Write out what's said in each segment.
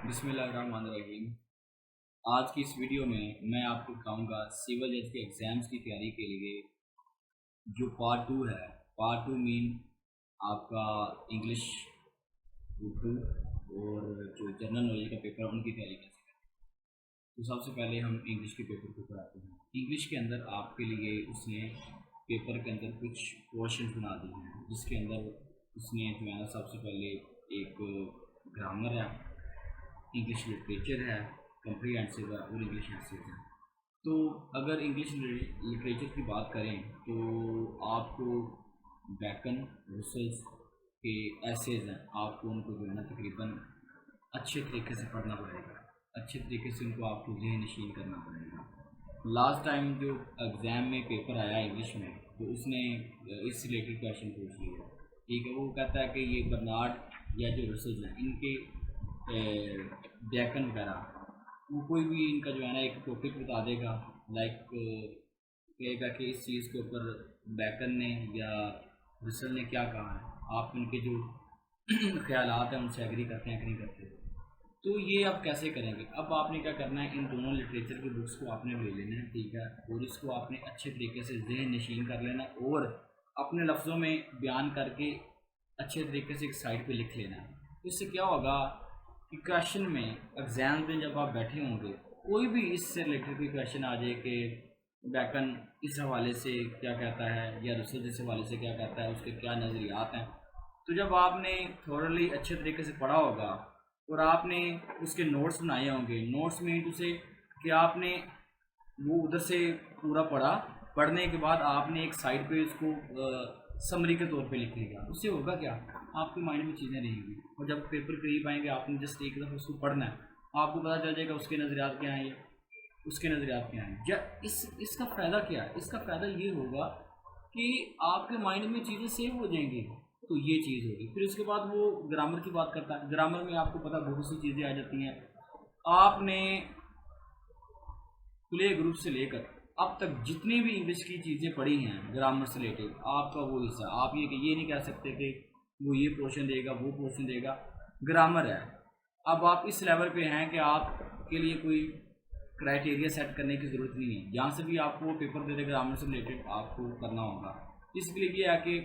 बिस्मिल्लाहिर्रहमानिर्रहीम। आज की इस वीडियो में मैं आपको बताऊंगा सिविल जज के एग्ज़ाम्स की तैयारी के लिए जो पार्ट टू है। पार्ट टू मीन आपका इंग्लिश ग्रुप टू और जो जनरल नॉलेज का पेपर है उनकी तैयारी कैसे करें। तो सबसे पहले हम इंग्लिश के पेपर को कराते हैं। इंग्लिश के अंदर आपके लिए उसने पेपर के अंदर कुछ क्वेश्चन बना दिए हैं, जिसके अंदर उसने जो है ना सबसे पहले एक ग्रामर है, इंग्लिश लिटरेचर है, कम्प्रीहेंसिव है और इंग्लिश एसेज है। तो अगर इंग्लिश लिटरेचर की बात करें तो आपको बैकन रसेल्स के एसेज हैं, आपको उनको जो है ना तकरीबन अच्छे तरीके से पढ़ना पड़ेगा, अच्छे तरीके से उनको आपको ज़हन नशीन करना पड़ेगा। लास्ट टाइम जो एग्ज़ाम में पेपर आया इंग्लिश में तो उसने इस रिलेटेड क्वेश्चन पूछ लिया। ठीक है, वो कहता है कि ये बर्नार्ड या जो रसेल्स हैं इनके बैकन वगैरह वो कोई भी इनका जो है ना एक टॉपिक बता देगा, लाइक कहेगा कि इस चीज़ के ऊपर बैकन ने या रसल ने क्या कहा है, आप उनके जो ख्यालात हैं उनसे एग्री करते हैं कि नहीं करते। तो ये आप कैसे करेंगे? अब आपने क्या करना है, इन दोनों लिटरेचर की बुक्स को आपने ले लेना है, ठीक है, और इसको आपने अच्छे तरीके से ज़हन नशीन कर लेना और अपने लफ्ज़ों में बयान करके अच्छे तरीके से एक साइड पे लिख लेना है। तो इससे क्या होगा कि क्वेश्चन में एग्ज़ाम में जब आप बैठे होंगे कोई भी इससे रिलेटेड कोई क्वेश्चन आ जाए कि बैकन इस हवाले से क्या कहता है या रसल इस हवाले से क्या कहता है, उसके क्या नज़रियात हैं, तो जब आपने थोरली अच्छे तरीके से पढ़ा होगा और आपने उसके नोट्स बनाए होंगे, नोट्स में तो से कि आपने वो उधर से पूरा पढ़ा, पढ़ने के बाद आपने एक साइड पे उसको समरी के तौर पे लिख लिया। उससे होगा क्या, आपके माइंड में चीज़ें रहेंगी और जब पेपर करीब आएंगे आपने जस्ट एक दफ़ा उसको पढ़ना है, आपको पता चल जाएगा उसके नज़रियात क्या हैं, उसके नज़रियात क्या हैं। या इसका फ़ायदा क्या है? इसका फ़ायदा ये होगा कि आपके माइंड में चीज़ें सेव हो जाएंगी। तो ये चीज़ होगी। फिर उसके बाद वो ग्रामर की बात करता है। ग्रामर में आपको पता बहुत सी चीज़ें आ जाती हैं। आपने प्ले ग्रुप से लेकर अब तक जितनी भी इंग्लिश की चीज़ें पढ़ी हैं ग्रामर से रिलेटेड, आपका वो हिस्सा, आप ये नहीं कह सकते कि वो ये पोर्शन देगा वो पोर्शन देगा। ग्रामर है, अब आप इस लेवल पे हैं कि आपके लिए कोई क्राइटेरिया सेट करने की ज़रूरत नहीं है। जहाँ से भी आपको पेपर दे दे ग्रामर से रिलेटेड आपको करना होगा। इसके लिए ये है कि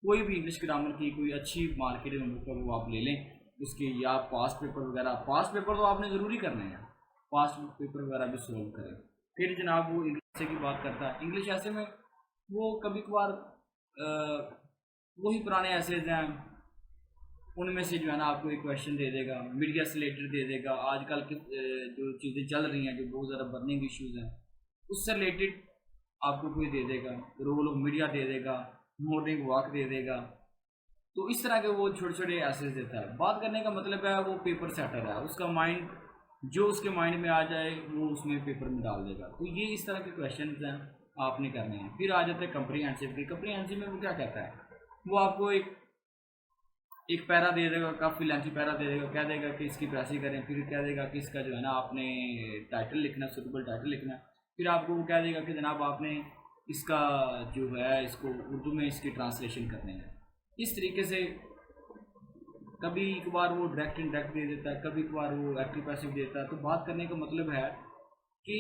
कोई भी इंग्लिश ग्रामर की कोई अच्छी मार्केट में बुक है वो आप ले लें, उसके या पास्ट पेपर वगैरह, पास्ट पेपर तो आपने ज़रूरी करने हैं, पास्ट पेपर वगैरह भी सॉल्व करें। फिर जनाब वो इंग्लिश की बात करता है। इंग्लिश ऐसे में वो कभी कभार वही पुराने एसेज हैं, उनमें से जो है ना आपको एक क्वेश्चन दे देगा, मीडिया से रिलेटेड दे देगा, आजकल की जो चीज़ें चल रही हैं जो बहुत ज़्यादा बर्निंग इश्यूज़ हैं उससे रिलेटेड आपको कोई दे देगा, रोल ऑफ मीडिया दे देगा, मॉर्निंग वॉक दे देगा। तो इस तरह के वो छोटे छोटे एसेज देता है। बात करने का मतलब है वो पेपर सेटर है, उसका माइंड जो उसके माइंड में आ जाए वो उसमें पेपर में डाल देगा। तो ये इस तरह के क्वेश्चन हैं आपने करने हैं। फिर आ जाते हैं कम्प्रीहेंसिव की। कम्प्रीहेंसिव में वो क्या कहता है, वो आपको एक एक पैरा दे देगा, काफ़ी लेंथी पैरा दे देगा, कह देगा कि इसकी प्रेसी करें, फिर कह देगा कि इसका जो है ना आपने टाइटल लिखना, सूटेबल टाइटल लिखना। फिर आपको वो कह देगा कि जनाब आपने इसका जो है इसको उर्दू में इसकी ट्रांसलेशन करनी है। इस तरीके से कभी कभार वो डायरेक्ट इनडायरेक्ट दे देता है, कभी कभार वो एक्टिव पैसिव देता है। तो बात करने का मतलब है कि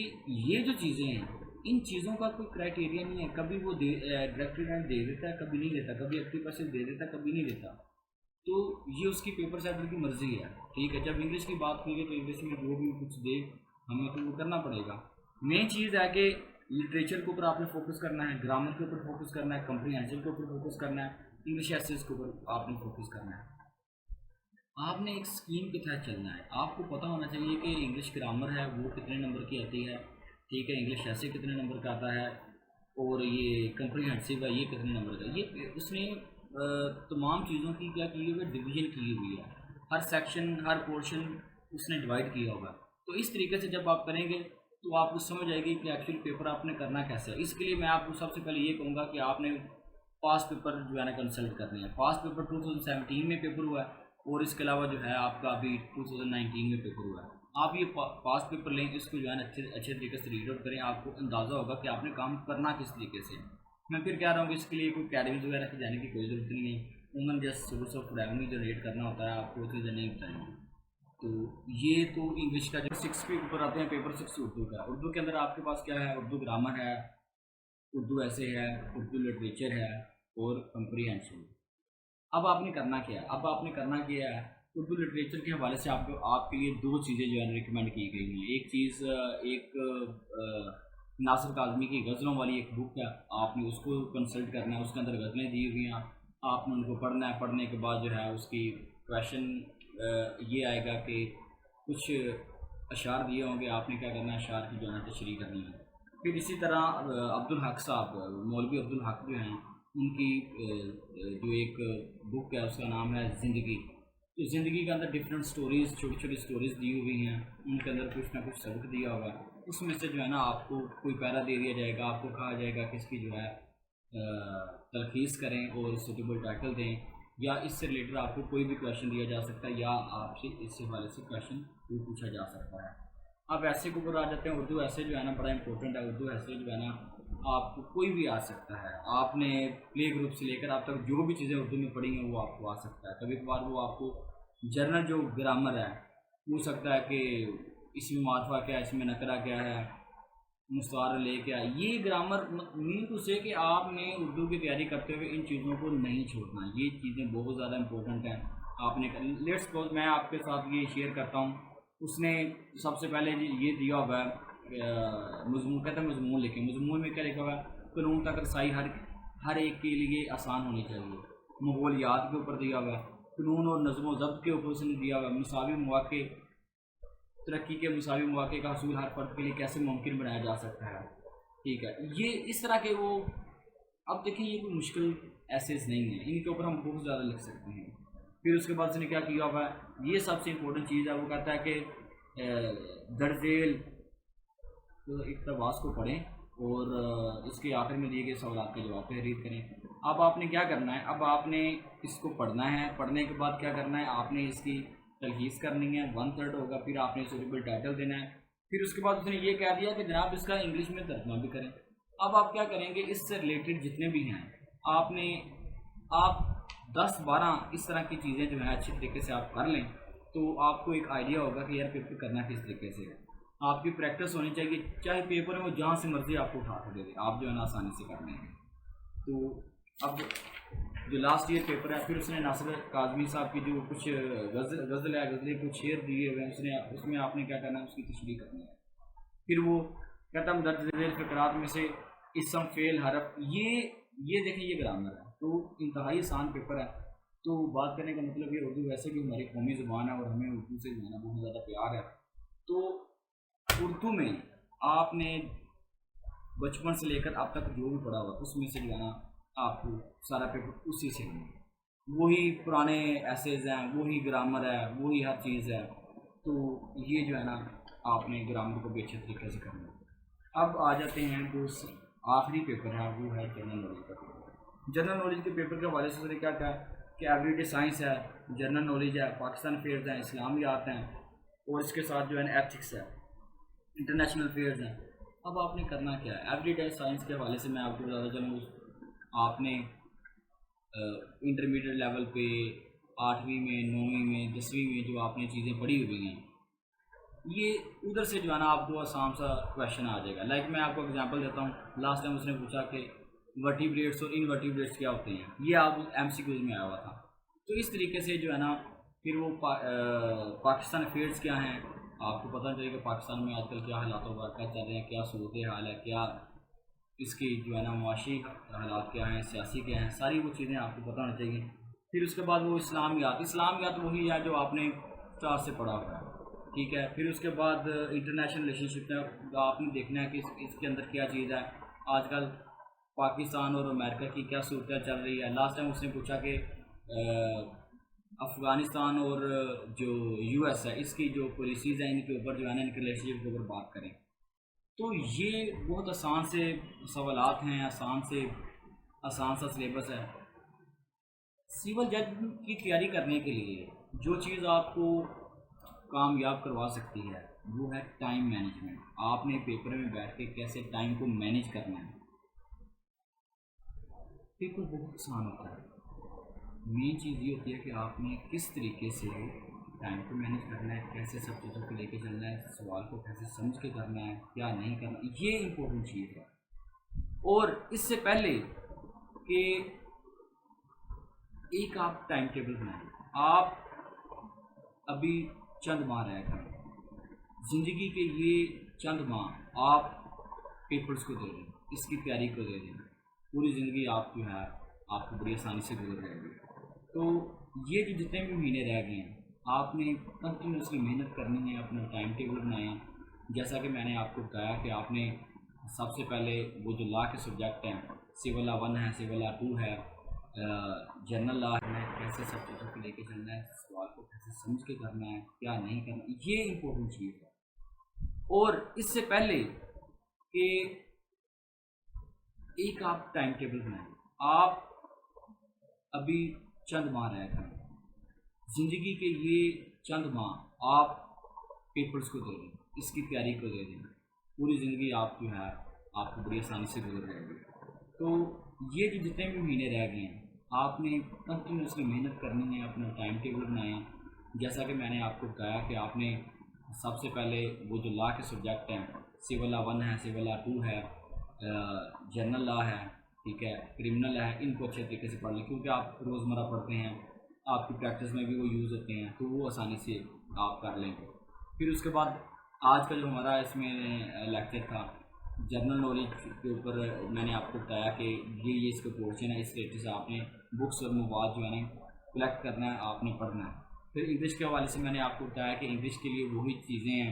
ये जो चीज़ें हैं इन चीज़ों का कोई क्राइटेरिया नहीं है। कभी वो डायरेक्ट इनडायरेक्ट दे देता है, कभी नहीं देता, कभी एक्टिव पैसिव दे देता है, कभी नहीं देता। तो ये उसकी पेपर सेटर की मर्जी है। ठीक है, जब इंग्लिश की बात करेंगे तो इंग्लिश में जो भी कुछ दे हमें तो वो करना पड़ेगा। मेन चीज़ है कि लिटरेचर के ऊपर आपने फोकस करना है, ग्रामर के ऊपर फोकस करना है, कम्प्रीहेंसिव के ऊपर फोकस करना है, इंग्लिश एसेज के ऊपर आपने फोकस करना है। आपने एक स्कीम के तहत चलना है। आपको पता होना चाहिए कि इंग्लिश ग्रामर है वो कितने नंबर की आती है, ठीक है, इंग्लिश ऐसे कितने नंबर का आता है, और ये कम्प्रीहेंसिव है ये कितने नंबर का। ये उसमें तमाम चीज़ों की क्या की हुई है, डिवीजन की हुई है। हर सेक्शन हर पोर्शन उसने डिवाइड किया होगा। तो इस तरीके से जब आप करेंगे तो आपको समझ आएगी कि एक्चुअल पेपर आपने करना कैसे है। इसके लिए मैं आपको सबसे पहले ये कहूँगा कि आपने पास्ट पेपर जो है ना कंसल्ट करने हैं। पास्ट पेपर 2017 में पेपर हुआ है और इसके अलावा जो है आपका अभी 2019 में पेपर हुआ है। आप ये पास्ट पेपर लें, इसको जो है ना अच्छे अच्छे तरीके से रीड आउट करें, आपको अंदाज़ा होगा कि आपने काम करना किस तरीके से। मैं फिर कह रहा हूँ कि इसके लिए कोई अकेडमीज वगैरह की जाने की कोई ज़रूरत नहीं है। उमन just source of revenue generate करना होता है, आपको चीज़ें नहीं बताएंगे। तो ये तो इंग्लिश का जो 6 के ऊपर आते हैं, पेपर 6 उर्दू का। उर्दू के अंदर आपके पास क्या है, उर्दू ग्रामर है, उर्दू ऐसे है, उर्दू लिटरेचर है और कंप्रीहेंशन। अब आपने करना क्या है, अब आपने करना क्या है, उर्दू लिटरेचर के हवाले से आपको आपके लिए दो चीज़ें जो है रिकमेंड की गई हैं। एक चीज़ एक नासिर काज़मी की गज़लों वाली एक बुक है, आपने उसको कंसल्ट करना है, उसके अंदर गज़लें दी हुई हैं, आपने उनको पढ़ना है। पढ़ने के बाद जो है उसकी क्वेश्चन ये आएगा कि कुछ अशार दिए होंगे, आपने क्या करना है, अशार की जो है तशरीह करनी है। फिर इसी तरह अब्दुल हक साहब, मौलवी अब्दुल हक जो हैं, उनकी जो एक बुक है उसका नाम है ज़िंदगी। तो ज़िंदगी के अंदर डिफरेंट स्टोरीज़, छोटी छोटी स्टोरीज़ दी हुई हैं, उनके अंदर कुछ ना कुछ सबक दिया होगा। उसमें से जो है ना आपको कोई पैरा दे दिया जाएगा, आपको कहा जाएगा कि इसकी जो है तलखीस करें और सूटेबल टाइटल दें, या इससे रिलेटेड आपको कोई भी क्वेश्चन दिया जा सकता है, या आपसे इस हवाले से क्वेश्चन पूछा जा सकता है। आप ऐसे के ऊपर आ जाते हैं। उर्दू ऐसे जो है ना बड़ा इंपॉर्टेंट है। उर्दू ऐसे जो है ना आपको कोई भी आ सकता है। आपने प्ले ग्रुप से लेकर आप तक जो भी चीज़ें उर्दू में पढ़ी हैं वो आपको आ सकता है। कभी कभार वो आपको जनरल जो ग्रामर है पूछ सकता है कि इसमें मार्फा क्या है, इसमें नकरा क्या है, मुस्तार ले क्या है। ये ग्रामर मीन टू से कि आपने उर्दू की तैयारी करते हुए इन चीज़ों को नहीं छोड़ना। ये चीज़ें बहुत ज़्यादा इंपॉर्टेंट हैं। आपने लेट्स सपोज मैं आपके साथ ये शेयर करता हूँ, उसने सबसे पहले ये दिया हुआ है मजमून, कहता है मजमून लिखे। मजमून में क्या लिखा हुआ है, कानून तक रसाई हर एक के लिए आसान होनी चाहिए। माहौलियात के ऊपर दिया हुआ है, कानून और नज़्म ज़ब्त के ऊपर उसने दिया हुआ है, मसावी मौक़े, तरक्की के मसावी मौक़े का हसूल हर फर्द के लिए कैसे मुमकिन बनाया जा सकता है। ठीक है, ये इस तरह के वो। अब देखिए ये कोई मुश्किल एसेस नहीं है, इनके ऊपर हम बहुत ज़्यादा लिख सकते हैं। फिर उसके बाद उसने क्या किया हुआ है, ये सबसे इम्पोर्टेंट चीज़ है। वो कहता है कि दर्जेल तो इक़्तिबास को पढ़ें और इसके आखिर में दिए गए सवाल के जवाब तहरीर करें। अब आपने क्या करना है, अब आपने इसको पढ़ना है। पढ़ने के बाद क्या करना है, आपने इसकी तलखीस करनी है, 1/3 होगा। फिर आपने सूटेबल टाइटल देना है। फिर उसके बाद उसने ये कह दिया कि जनाब इसका इंग्लिश में तर्जुमा भी करें। अब आप क्या करेंगे, इससे रिलेटेड जितने भी हैं आपने आप 10-12 इस तरह की चीज़ें जो हैं अच्छी तरीके से आप कर लें, तो आपको एक आइडिया होगा कि यार पेपर करना किस तरीके से है। आपकी प्रैक्टिस होनी चाहिए, चाहे पेपर में वो जहाँ से मर्जी आपको उठा कर दे दे, आप जो है ना आसानी से कर लेंगे। तो अब जो लास्ट ईयर पेपर है, फिर उसने नासिर काज़मी साहब की जो कुछ गज़ल है, गज़लें कुछ शेर दिए हुए हैं, उसने उसमें आपने क्या करना है, उसकी तशरीह करनी है। फिर वो कहता है दर्ज झेल फ़िक़रात में से इसम फ़ेल हरफ, ये देखिए ये ग्रामर है। तो इंतहाई आसान पेपर है। तो बात करने का मतलब ये, उर्दू वैसे भी हमारी कौमी ज़ुबान है और हमें उर्दू से जो है ना बहुत ज़्यादा प्यार है। तो उर्दू में आपने बचपन से लेकर अब तक जो भी पढ़ा हुआ उसमें से जो है ना आपको सारा पेपर उसी से लेना है। वही पुराने एसेज हैं, वही ग्रामर है, वही हर चीज़ है। तो ये जो है ना आपने ग्रामर को भी अच्छे तरीके से करना है। अब आ जाते हैं जो आखिरी पेपर है, वो है जनरल नॉलेज का पेपर। जनरल नॉलेज के पेपर के हवाले से उसने क्या कहा कि एवरीडे साइंस है, जनरल नॉलेज है, पाकिस्तान अफेयर्स हैं, इस्लामियात हैं, और इसके साथ जो है ना एथिक्स है, इंटरनेशनल अफेयर्स हैं। अब आपने करना क्या है, एवरीडे साइंस के हवाले से मैं आपको बताता चलूँ। आपने इंटरमीडिएट लेवल पे 8वीं में, 9वीं में, 10वीं में जो आपने चीज़ें पढ़ी हुई हैं, ये उधर से जो है ना आपको आसान सा क्वेश्चन आ जाएगा। लाइक मैं आपको एग्जांपल देता हूँ। लास्ट टाइम उसने पूछा कि वर्टिब्रेट्स और इनवर्टिब्रेट्स क्या होते हैं, ये आप एमसीक्यूज में आया हुआ था। तो इस तरीके से जो है ना फिर वो पाकिस्तान अफेयर्स क्या हैं, आपको पता चलेगा पाकिस्तान में आजकल क्या हालात क्या चल रहे हैं, क्या सूरत हाल है, क्या इसकी जो है ना मुआशी हालात क्या हैं, सियासी क्या हैं, सारी वो चीज़ें आपको पता होनी चाहिए। फिर उसके बाद वो इस्लामियात वही है जो आपने स्टार से पढ़ा हुआ है। ठीक है, फिर उसके बाद इंटरनेशनल रिलेशनशिप में आपने देखना है कि इसके अंदर क्या चीज़ है। आजकल पाकिस्तान और अमेरिका की क्या सूरत चल रही है। लास्ट टाइम उसने पूछा कि अफ़गानिस्तान और जो यूएस है इसकी जो पॉलिसीज़ हैं इनके ऊपर जो है ना, इनके रिलेशनशिप के ऊपर बात करें। तो ये बहुत आसान से सवालात हैं, आसान सा सिलेबस है। सिविल जज की तैयारी करने के लिए जो चीज़ आपको कामयाब करवा सकती है वो है टाइम मैनेजमेंट। आपने पेपर में बैठ के कैसे टाइम को मैनेज करना है। पेपर बहुत आसान होता है, मेन चीज़ ये होती है कि आपने किस तरीके से टाइम को मैनेज करना है, कैसे सब चीज़ों को लेके चलना है, सवाल को कैसे समझ के करना है, क्या नहीं करना, ये इम्पोर्टेंट चीज़ है। और इससे पहले कि एक आप टाइम टेबल बनाएं, आप अभी चंद माह रह गए ज़िंदगी के, ये चंद माह आप पेपर्स को दे दें, इसकी तैयारी को दे दें, पूरी ज़िंदगी आप जो है आपको बड़ी आसानी से गुजर जाएगी। तो ये जो जितने भी महीने रह गए हैं, आपने कंटिन्यूसली मेहनत करनी है, अपना टाइम टेबल बनाया। जैसा कि मैंने आपको बताया कि आपने सबसे पहले वो जो लॉ के सब्जेक्ट हैं, सिविल लॉ 1 है, सिविल लॉ 2 है, जनरल लॉ है, कैसे सब चीज़ों को लेके चलना है, सवाल को कैसे समझ के करना है, क्या नहीं करना, ये इम्पोर्टेंट चीज़ है। और इससे पहले कि एक आप टाइम टेबल बनाएं, आप अभी चंद माह रह गए ज़िंदगी के, ये चंद माह आप पेपर्स को दे दें, इसकी तैयारी को दे दें, पूरी ज़िंदगी आप जो है आपको बड़ी आसानी से गुजर जाएगी। तो ये जो जितने भी महीने रह गए हैं, आपने कंटिन्यूसली मेहनत करनी है, अपना टाइम टेबल बनाया। जैसा कि मैंने आपको बताया कि आपने सबसे पहले वो जो लॉ के सब्जेक्ट हैं, सिविल लॉ 1 है, सिविल लॉ 2 है, जनरल लॉ है, ठीक है, क्रिमिनल है, इनको अच्छे तरीके से पढ़ लें, क्योंकि आप रोज़मर्रा पढ़ते हैं, आपकी प्रैक्टिस में भी वो यूज़ होते हैं, तो वो आसानी से आप कर लेंगे। फिर उसके बाद आज का जो हमारा इसमें लेक्चर था, जनरल नॉलेज के ऊपर, मैंने आपको बताया कि ये इसके पोर्शन है, इस तरीके से आपने बुक्स और मवाद जो है ना कलेक्ट करना है, आपने पढ़ना है। फिर इंग्लिश के हवाले से मैंने आपको बताया कि इंग्लिश के लिए वही चीज़ें हैं,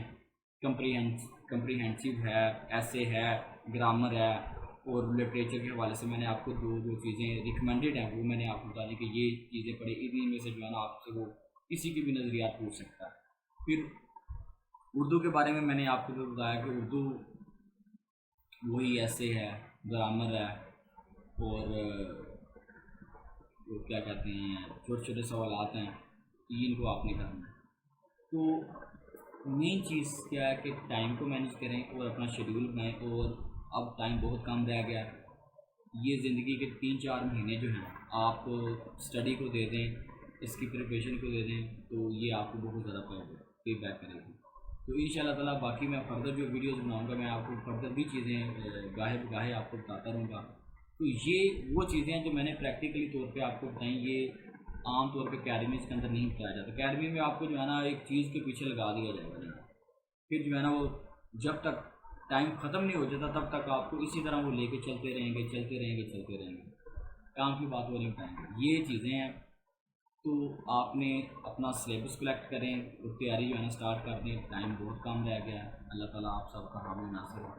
कंप्रीहेंसिव है, ऐसे है, ग्रामर है, और लिटरेचर के हवाले से मैंने आपको जो चीज़ें रिकमेंडेड हैं वो मैंने आपको बता दी कि ये चीज़ें पढ़े, इन्हीं में से जो है ना आपसे वो किसी की भी नज़रियात पूछ सकता है। फिर उर्दू के बारे में मैंने आपको जो बताया कि उर्दू वही ऐसे है, ग्रामर है, और वो क्या कहते हैं, छोटे छोटे सवालात हैं, इनको आपने करना है। तो मेन चीज़ क्या है कि टाइम को मैनेज करें और अपना शेड्यूल बनाएं। और अब टाइम बहुत कम रह गया है, ये ज़िंदगी के 3-4 महीने जो हैं आप स्टडी को दे दें, इसकी प्रिपरेशन को दे दें, तो ये आपको बहुत ज़्यादा पे बैक करेगी। तो इंशाल्लाह ताला बाकी मैं फर्दर जो वीडियोस बनाऊंगा, मैं आपको फर्दर भी चीज़ें गाहे बगाहे आपको बताता रहूँगा। तो ये वो चीज़ें हैं जो मैंने प्रैक्टिकली तौर पे आपको बताई, ये आम तौर पे अकेडमीज़ के अंदर नहीं बताया जाता। अकेडमी में आपको जो है ना एक चीज़ के पीछे लगा दिया जाएगा नहीं, फिर जो है ना वो जब तक टाइम ख़त्म नहीं हो जाता तब तक आपको इसी तरह वो लेके चलते रहेंगे, चलते रहेंगे, चलते रहेंगे, काम की बात वो नहीं उठाएंगे। ये चीज़ें हैं, तो आपने अपना सिलेबस कलेक्ट करें और तैयारी जो है ना स्टार्ट कर दें। टाइम बहुत कम रह गया है। अल्लाह ताला आप सबका हामी नासिर हो।